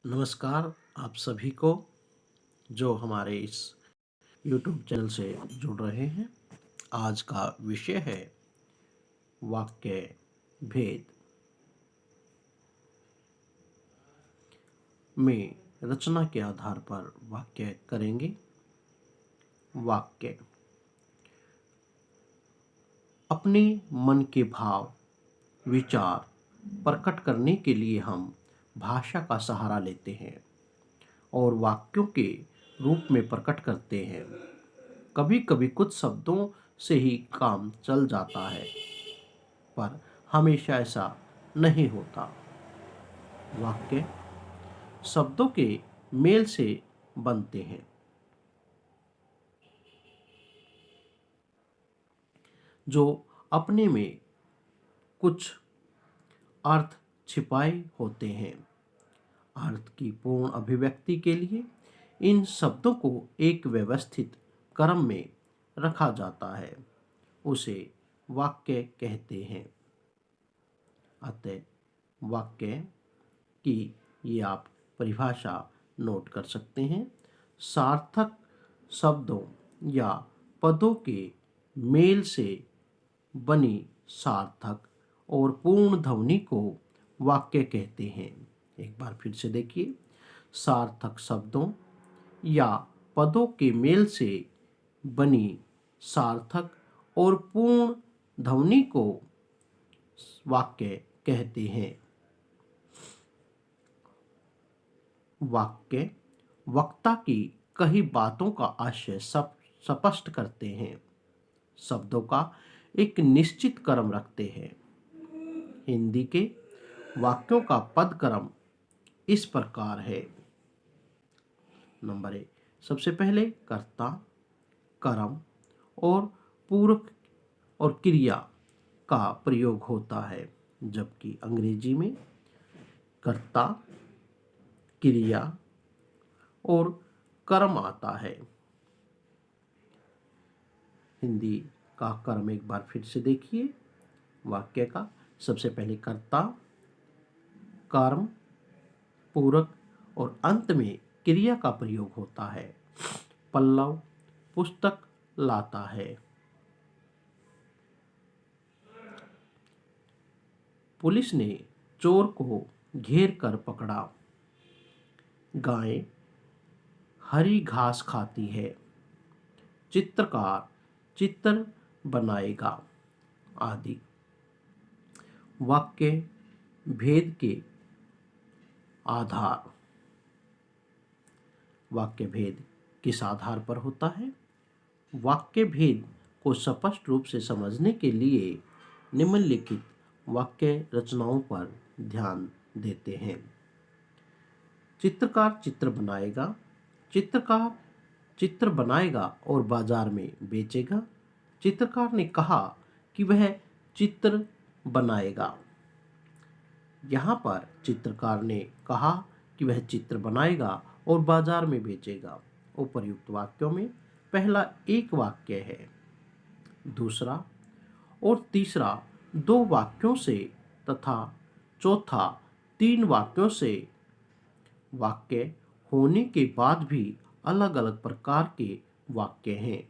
नमस्कार आप सभी को जो हमारे इस YouTube चैनल से जुड़ रहे हैं। आज का विषय है वाक्य भेद में रचना के आधार पर वाक्य करेंगे। वाक्य अपने मन के भाव विचार प्रकट करने के लिए हम भाषा का सहारा लेते हैं और वाक्यों के रूप में प्रकट करते हैं। कभी कभी कुछ शब्दों से ही काम चल जाता है, पर हमेशा ऐसा नहीं होता। वाक्य शब्दों के मेल से बनते हैं जो अपने में कुछ अर्थ छिपाए होते हैं। अर्थ की पूर्ण अभिव्यक्ति के लिए इन शब्दों को एक व्यवस्थित क्रम में रखा जाता है, उसे वाक्य कहते हैं। अतः वाक्य की ये आप परिभाषा नोट कर सकते हैं। सार्थक शब्दों या पदों के मेल से बनी सार्थक और पूर्ण ध्वनि को वाक्य कहते हैं। एक बार फिर से देखिए, सार्थक शब्दों या पदों के मेल से बनी सार्थक और पूर्ण ध्वनि को वाक्य कहते हैं। वाक्य वक्ता की कई बातों का आशय सब स्पष्ट करते हैं, शब्दों का एक निश्चित क्रम रखते हैं। हिंदी के वाक्यों का पद क्रम इस प्रकार है। नंबर 1, सबसे पहले कर्ता, कर्म और पूरक और क्रिया का प्रयोग होता है, जबकि अंग्रेजी में कर्ता, क्रिया और कर्म आता है। हिंदी का कर्म एक बार फिर से देखिए। वाक्य का सबसे पहले कर्ता, कर्म, पूरक और अंत में क्रिया का प्रयोग होता है। पल्लव पुस्तक लाता है। पुलिस ने चोर को घेर कर पकड़ा। गाय हरी घास खाती है। चित्रकार चित्र बनाएगा आदि। वाक्य भेद के आधार। वाक्य भेद किस आधार पर होता है? वाक्य भेद को स्पष्ट रूप से समझने के लिए निम्नलिखित वाक्य रचनाओं पर ध्यान देते हैं। चित्रकार चित्र बनाएगा। चित्रकार चित्र बनाएगा और बाजार में बेचेगा। चित्रकार ने कहा कि वह चित्र बनाएगा। यहाँ पर चित्रकार ने कहा कि वह चित्र बनाएगा और बाजार में बेचेगा। उपर्युक्त वाक्यों में पहला एक वाक्य है, दूसरा और तीसरा दो वाक्यों से तथा चौथा तीन वाक्यों से। वाक्य होने के बाद भी अलग अलग प्रकार के वाक्य हैं।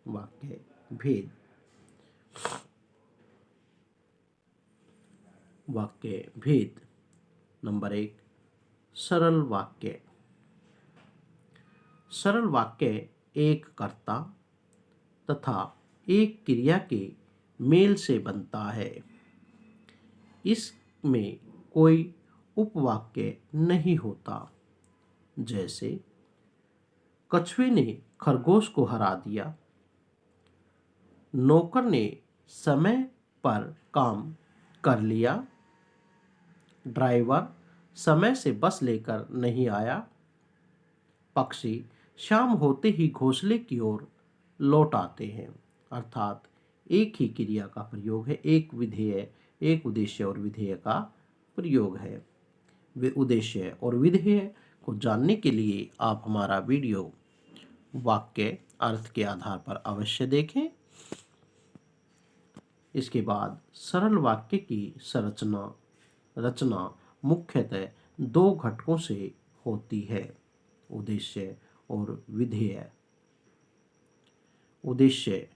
वाक्य भेद। वाक्य भेद। नंबर 1, सरल वाक्य। सरल वाक्य एक कर्ता तथा एक क्रिया के मेल से बनता है। इसमें कोई उपवाक्य नहीं होता। जैसे कछुए ने खरगोश को हरा दिया। नौकर ने समय पर काम कर लिया। ड्राइवर समय से बस लेकर नहीं आया। पक्षी शाम होते ही घोंसले की ओर लौट आते हैं। अर्थात एक ही क्रिया का प्रयोग है, एक विधेय, एक उद्देश्य और विधेय का प्रयोग है। वे उद्देश्य और विधेय को जानने के लिए आप हमारा वीडियो वाक्य अर्थ के आधार पर अवश्य देखें। इसके बाद सरल वाक्य की रचना मुख्यतः दो घटकों से होती है। उद्देश्य और विधेय। उद्देश्य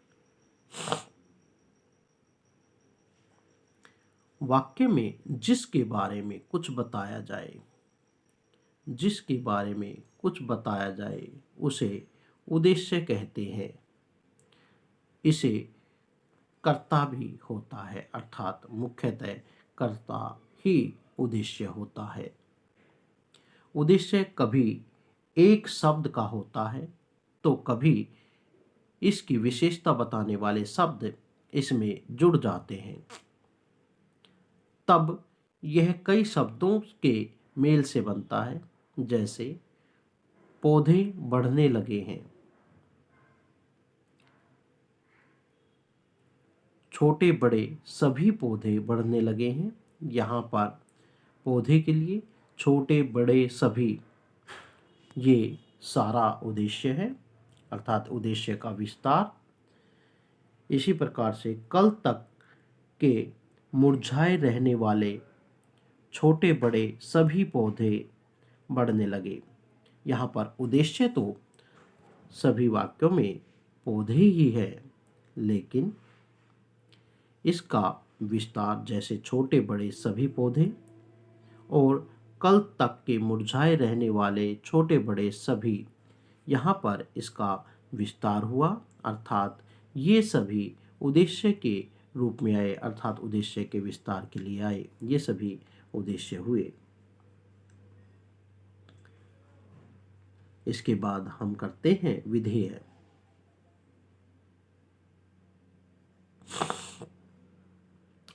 वाक्य में जिसके बारे में कुछ बताया जाए, जिसके बारे में कुछ बताया जाए उसे उद्देश्य कहते हैं। इसे कर्ता भी होता है, अर्थात मुख्यतः कर्ता ही उद्देश्य होता है। उद्देश्य कभी एक शब्द का होता है तो कभी इसकी विशेषता बताने वाले शब्द इसमें जुड़ जाते हैं। तब यह कई शब्दों के मेल से बनता है, जैसे पौधे बढ़ने लगे हैं, छोटे बड़े सभी पौधे बढ़ने लगे हैं। यहाँ पर पौधे के लिए छोटे बड़े सभी, ये सारा उद्देश्य है, अर्थात उद्देश्य का विस्तार। इसी प्रकार से कल तक के मुरझाए रहने वाले छोटे बड़े सभी पौधे बढ़ने लगे। यहाँ पर उद्देश्य तो सभी वाक्यों में पौधे ही है, लेकिन इसका विस्तार जैसे छोटे बड़े सभी पौधे और कल तक के मुरझाए रहने वाले छोटे बड़े सभी, यहाँ पर इसका विस्तार हुआ, अर्थात ये सभी उद्देश्य के रूप में आए, अर्थात उद्देश्य के विस्तार के लिए आए। ये सभी उद्देश्य हुए। इसके बाद हम करते हैं विधेय।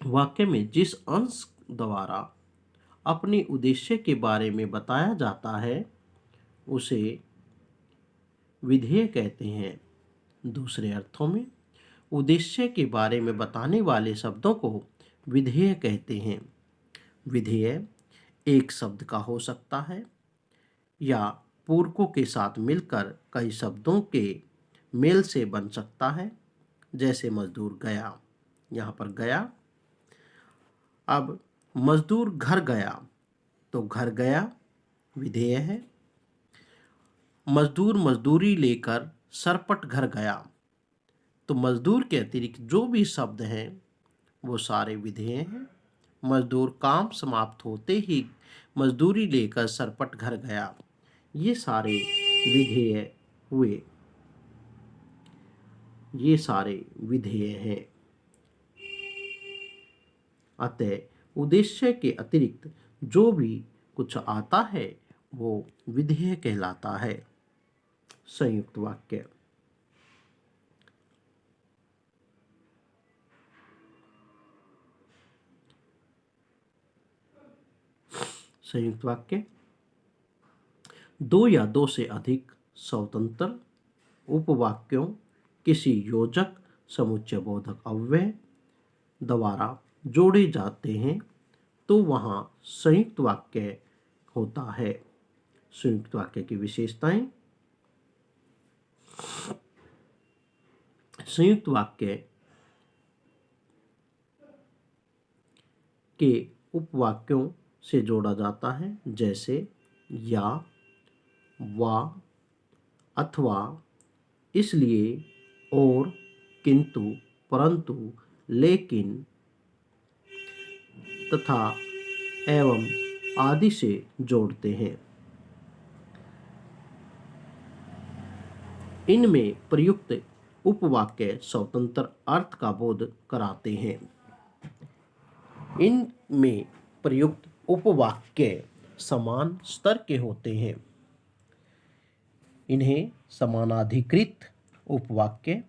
वाक्य में जिस अंश द्वारा अपने उद्देश्य के बारे में बताया जाता है उसे विधेय कहते हैं। दूसरे अर्थों में उद्देश्य के बारे में बताने वाले शब्दों को विधेय कहते हैं। विधेय एक शब्द का हो सकता है या पूरकों के साथ मिलकर कई शब्दों के मेल से बन सकता है, जैसे मजदूर गया। यहाँ पर गया, अब मजदूर घर गया तो घर गया विधेय है। मजदूर मजदूरी लेकर सरपट घर गया, तो मजदूर के अतिरिक्त जो भी शब्द हैं वो सारे विधेय हैं। मजदूर काम समाप्त होते ही मजदूरी लेकर सरपट घर गया, ये सारे विधेय हुए, ये सारे विधेय हैं। अतः उद्देश्य के अतिरिक्त जो भी कुछ आता है वो विधेय कहलाता है। संयुक्त वाक्य। संयुक्त वाक्य। दो या दो से अधिक स्वतंत्र उपवाक्यों किसी योजक समुच्चय बोधक अव्यय द्वारा जोड़े जाते हैं तो वहाँ संयुक्त वाक्य होता है। संयुक्त वाक्य की विशेषताएं। संयुक्त वाक्य के उपवाक्यों से जोड़ा जाता है, जैसे या, वा, अथवा, इसलिए, और, किंतु, परंतु, लेकिन, तथा, एवं आदि से जोड़ते हैं। इनमें प्रयुक्त उपवाक्य स्वतंत्र अर्थ का बोध कराते हैं। इनमें प्रयुक्त उपवाक्य समान स्तर के होते हैं। इन्हें समानाधिकृत उपवाक्य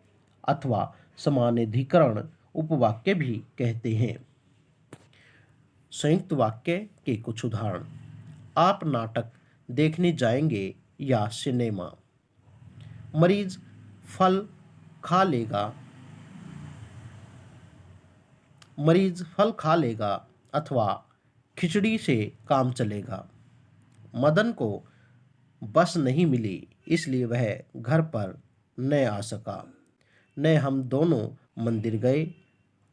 अथवा समानाधिकरण उपवाक्य भी कहते हैं। संयुक्त वाक्य के कुछ उदाहरण। आप नाटक देखने जाएंगे या सिनेमा। मरीज फल खा लेगा, मरीज फल खा लेगा अथवा खिचड़ी से काम चलेगा। मदन को बस नहीं मिली इसलिए वह घर पर न आ सका। न हम दोनों मंदिर गए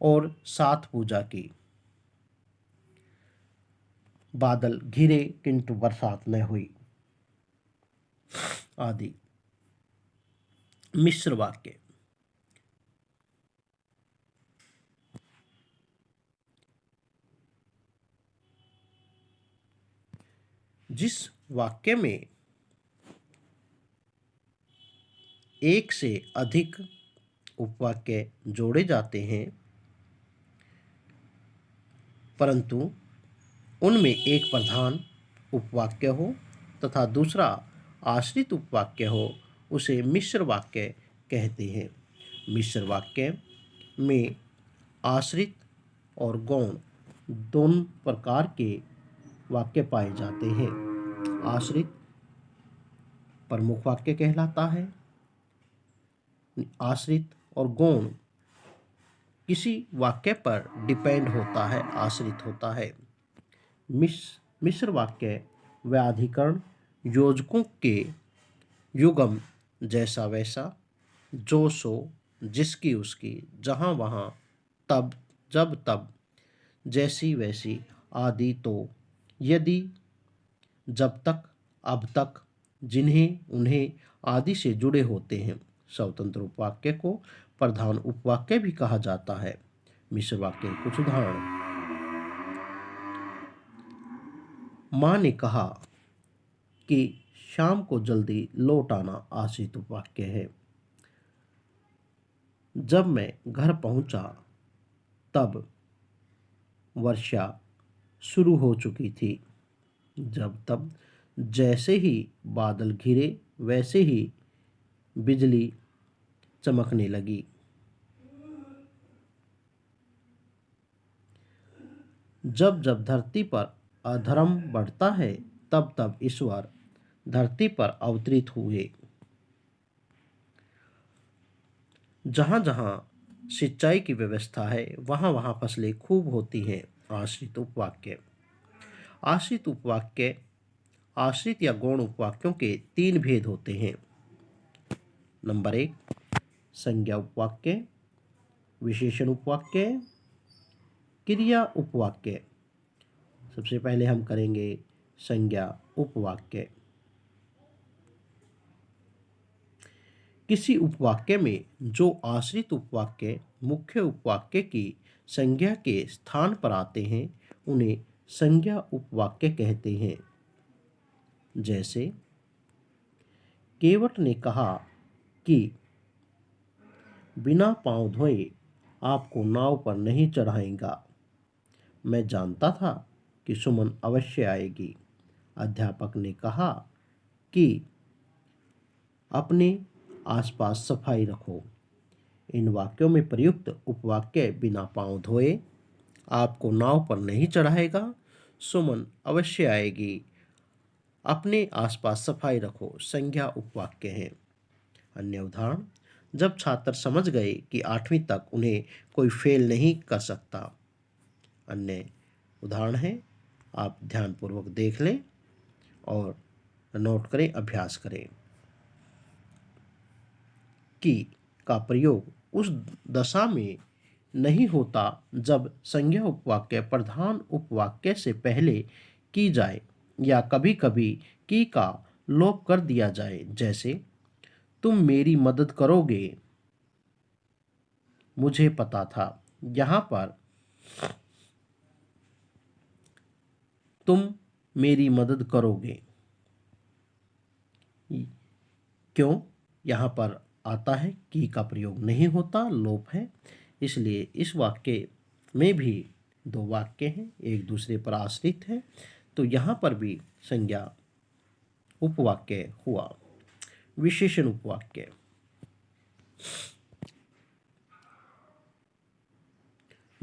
और साथ पूजा की। बादल घिरे किंतु बरसात न हुई। आदि। मिश्र वाक्य। जिस वाक्य में एक से अधिक उपवाक्य जोड़े जाते हैं परंतु उनमें एक प्रधान उपवाक्य हो तथा दूसरा आश्रित उपवाक्य हो, उसे मिश्र वाक्य कहते हैं। मिश्र वाक्य में आश्रित और गौण दोनों प्रकार के वाक्य पाए जाते हैं। आश्रित प्रमुख वाक्य कहलाता है। आश्रित और गौण किसी वाक्य पर डिपेंड होता है, आश्रित होता है। मिश्र वाक्य व्याधिकरण योजकों के युगम जैसा वैसा, जो सो, जिसकी उसकी, जहाँ वहाँ, तब जब तब, जैसी वैसी आदि, तो, यदि, जब तक, अब तक, जिन्हें, उन्हें आदि से जुड़े होते हैं। स्वतंत्र उपवाक्य को प्रधान उपवाक्य भी कहा जाता है। मिश्र वाक्य के कुछ उदाहरण। माँ ने कहा कि शाम को जल्दी लौट आना आश्रित उपवाक्य है। जब मैं घर पहुंचा तब वर्षा शुरू हो चुकी थी। जब तब, जैसे ही बादल घिरे वैसे ही बिजली चमकने लगी। जब जब धरती पर अधर्म बढ़ता है तब तब ईश्वर धरती पर अवतरित हुए। जहाँ जहाँ सिंचाई की व्यवस्था है वहाँ वहाँ फसलें खूब होती हैं। आश्रित उपवाक्य। आश्रित उपवाक्य आश्रित या गौण उपवाक्यों के तीन भेद होते हैं। नंबर 1, संज्ञा उपवाक्य, विशेषण उपवाक्य, क्रिया उपवाक्य। सबसे पहले हम करेंगे संज्ञा उपवाक्य। किसी उपवाक्य में जो आश्रित उपवाक्य मुख्य उपवाक्य की संज्ञा के स्थान पर आते हैं उन्हें संज्ञा उपवाक्य कहते हैं। जैसे केवट ने कहा कि बिना पाँव धोए आपको नाव पर नहीं चढ़ाएगा। मैं जानता था कि सुमन अवश्य आएगी। अध्यापक ने कहा कि अपने आसपास सफाई रखो। इन वाक्यों में प्रयुक्त उपवाक्य बिना पाँव धोए आपको नाव पर नहीं चढ़ाएगा, सुमन अवश्य आएगी, अपने आसपास सफाई रखो संज्ञा उपवाक्य हैं। अन्य उदाहरण। जब छात्र समझ गए कि 8वीं तक उन्हें कोई फेल नहीं कर सकता। अन्य उदाहरण है, आप ध्यानपूर्वक देख लें और नोट करें, अभ्यास करें। कि का प्रयोग उस दशा में नहीं होता जब संज्ञा उपवाक्य प्रधान उपवाक्य से पहले की जाए या कभी कभी की का लोप कर दिया जाए। जैसे तुम मेरी मदद करोगे, मुझे पता था। यहाँ पर तुम मेरी मदद करोगे क्यों यहाँ पर आता है की का प्रयोग नहीं होता, लोप है। इसलिए इस वाक्य में भी दो वाक्य हैं, एक दूसरे पर आश्रित है, तो यहाँ पर भी संज्ञा उपवाक्य हुआ। विशेषण उपवाक्य।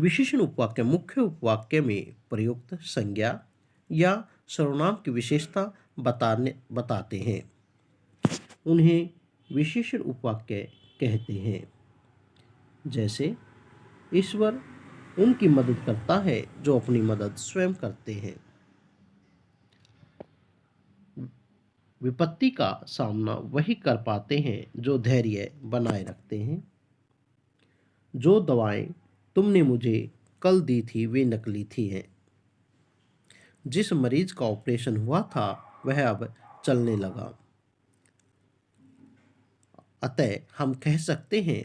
विशेषण उपवाक्य मुख्य उपवाक्य में प्रयुक्त संज्ञा या सर्वनाम की विशेषता बताते हैं। उन्हें विशेषण उपवाक्य कहते हैं। जैसे ईश्वर उनकी मदद करता है जो अपनी मदद स्वयं करते हैं। विपत्ति का सामना वही कर पाते हैं जो धैर्य बनाए रखते हैं। जो दवाएं तुमने मुझे कल दी थी वे नकली थी हैं। जिस मरीज का ऑपरेशन हुआ था वह अब चलने लगा। अतः हम कह सकते हैं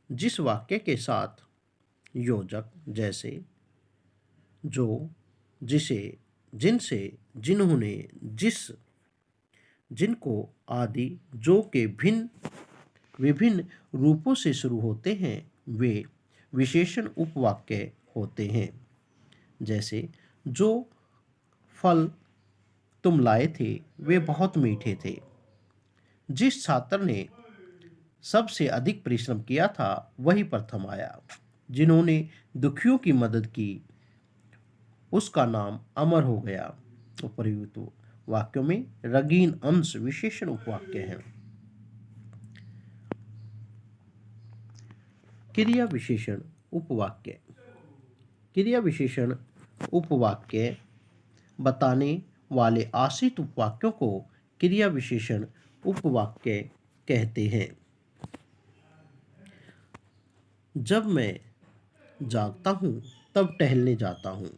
जिस वाक्य के साथ योजक जैसे, जो, जिसे, जिनसे, जिन्होंने, जिस, जिनको आदि जो के भिन्न विभिन्न रूपों से शुरू होते हैं वे विशेषण उपवाक्य होते हैं। जैसे, जो फल तुम लाए थे वे बहुत मीठे थे। जिस छात्र ने सबसे अधिक परिश्रम किया था वही प्रथम आया। जिन्होंने दुखियों की मदद की उसका नाम अमर हो गया। उपर्युक्त वाक्यों में रंगीन अंश विशेषण उपवाक्य हैं। क्रिया विशेषण उपवाक्य। क्रिया विशेषण उपवाक्य बताने वाले आश्रित उपवाक्यों को क्रिया विशेषण उपवाक्य कहते हैं। जब मैं जागता हूँ तब टहलने जाता हूँ।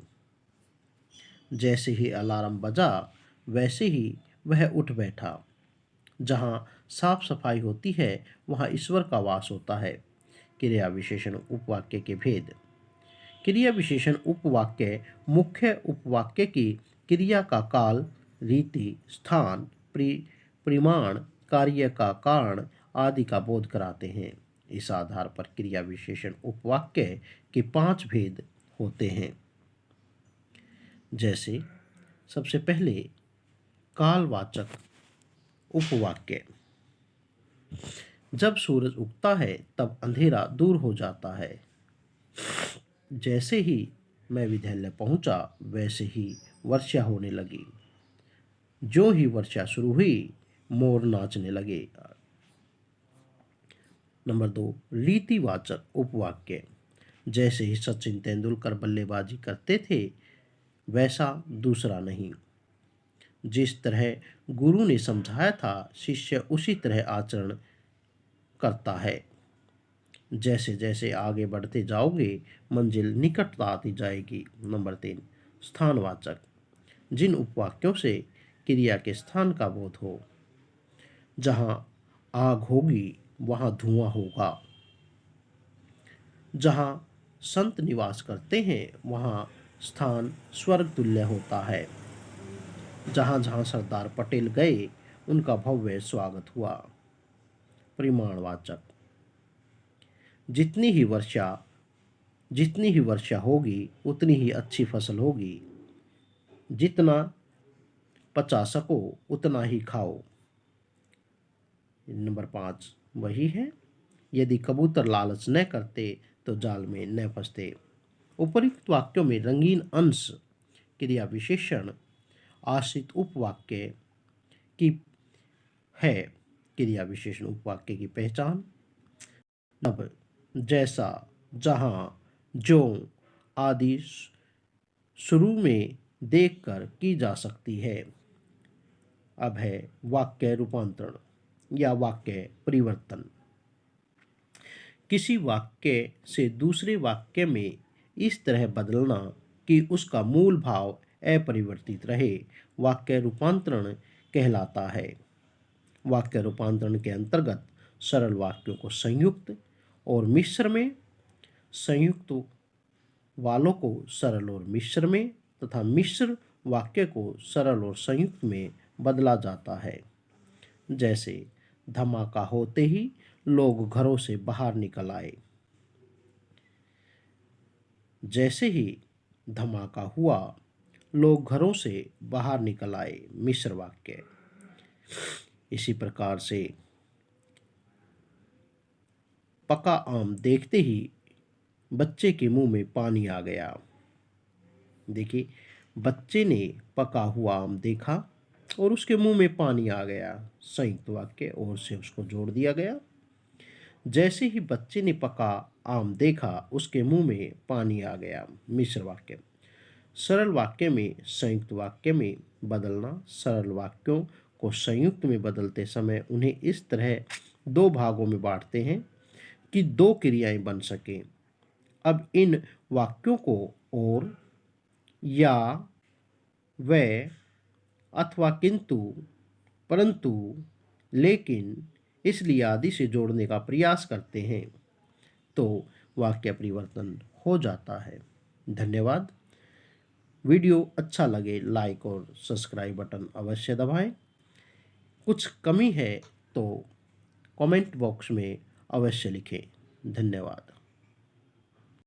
जैसे ही अलार्म बजा वैसे ही वह उठ बैठा। जहाँ साफ सफाई होती है वहाँ ईश्वर का वास होता है। क्रिया विशेषण उपवाक्य के भेद। क्रिया विशेषण उपवाक्य मुख्य उपवाक्य की क्रिया का काल, रीति, स्थान, परिमाण, कार्य का कारण आदि का बोध कराते हैं। इस आधार पर क्रिया विशेषण उपवाक्य के 5 भेद होते हैं। जैसे, सबसे पहले कालवाचक उपवाक्य। जब सूरज उगता है तब अंधेरा दूर हो जाता है। जैसे ही मैं विद्यालय पहुंचा वैसे ही वर्षा होने लगी। जो ही वर्षा शुरू हुई मोर नाचने लगे। नंबर 2, रीतिवाचक उपवाक्य। जैसे ही सचिन तेंदुलकर बल्लेबाजी करते थे वैसा दूसरा नहीं। जिस तरह गुरु ने समझाया था शिष्य उसी तरह आचरण करता है। जैसे जैसे आगे बढ़ते जाओगे मंजिल निकट आती जाएगी। नंबर 3, स्थानवाचक। जिन उपवाक्यों से क्रिया के स्थान का बोध हो। जहाँ आग होगी वहाँ धुआं होगा। जहाँ संत निवास करते हैं वहाँ स्थान स्वर्ग तुल्य होता है। जहाँ जहाँ सरदार पटेल गए उनका भव्य स्वागत हुआ। परिमाणवाचक। जितनी ही वर्षा होगी उतनी ही अच्छी फसल होगी। जितना पचा सको उतना ही खाओ। नंबर 5 वही है, यदि कबूतर लालच न करते तो जाल में न फंसते। उपर्युक्त वाक्यों में रंगीन अंश क्रिया विशेषण आश्रित उपवाक्य की है। क्रिया विशेषण उपवाक्य की पहचान। अब जैसा, जहाँ, जो आदि शुरू में देखकर की जा सकती है। अब है वाक्य रूपांतरण या वाक्य परिवर्तन। किसी वाक्य से दूसरे वाक्य में इस तरह बदलना कि उसका मूल भाव अपरिवर्तित रहे वाक्य रूपांतरण कहलाता है। वाक्य रूपांतरण के अंतर्गत सरल वाक्यों को संयुक्त और मिश्र में, संयुक्त वालों को सरल और मिश्र में तथा मिश्र वाक्य को सरल और संयुक्त में बदला जाता है। जैसे, धमाका होते ही लोग घरों से बाहर निकल आए। जैसे ही धमाका हुआ लोग घरों से बाहर निकल आए, मिश्र वाक्य। इसी प्रकार से पका आम देखते ही बच्चे के मुंह में पानी आ गया। देखिए, बच्चे ने पका हुआ आम देखा और उसके मुंह में पानी आ गया। संयुक्त वाक्य और से उसको जोड़ दिया गया। जैसे ही बच्चे ने पका आम देखा उसके मुंह में पानी आ गया। मिश्र वाक्य। सरल वाक्य में संयुक्त वाक्य में बदलना। सरल वाक्यों को संयुक्त में बदलते समय उन्हें इस तरह 2 भागों में बांटते हैं कि 2 क्रियाएं बन सकें। अब इन वाक्यों को और, या, व, अथवा किंतु, परंतु, लेकिन, इसलिए आदि से जोड़ने का प्रयास करते हैं तो वाक्य परिवर्तन हो जाता है। धन्यवाद। वीडियो अच्छा लगे लाइक और सब्सक्राइब बटन अवश्य दबाएं। कुछ कमी है तो कमेंट बॉक्स में अवश्य लिखें। धन्यवाद।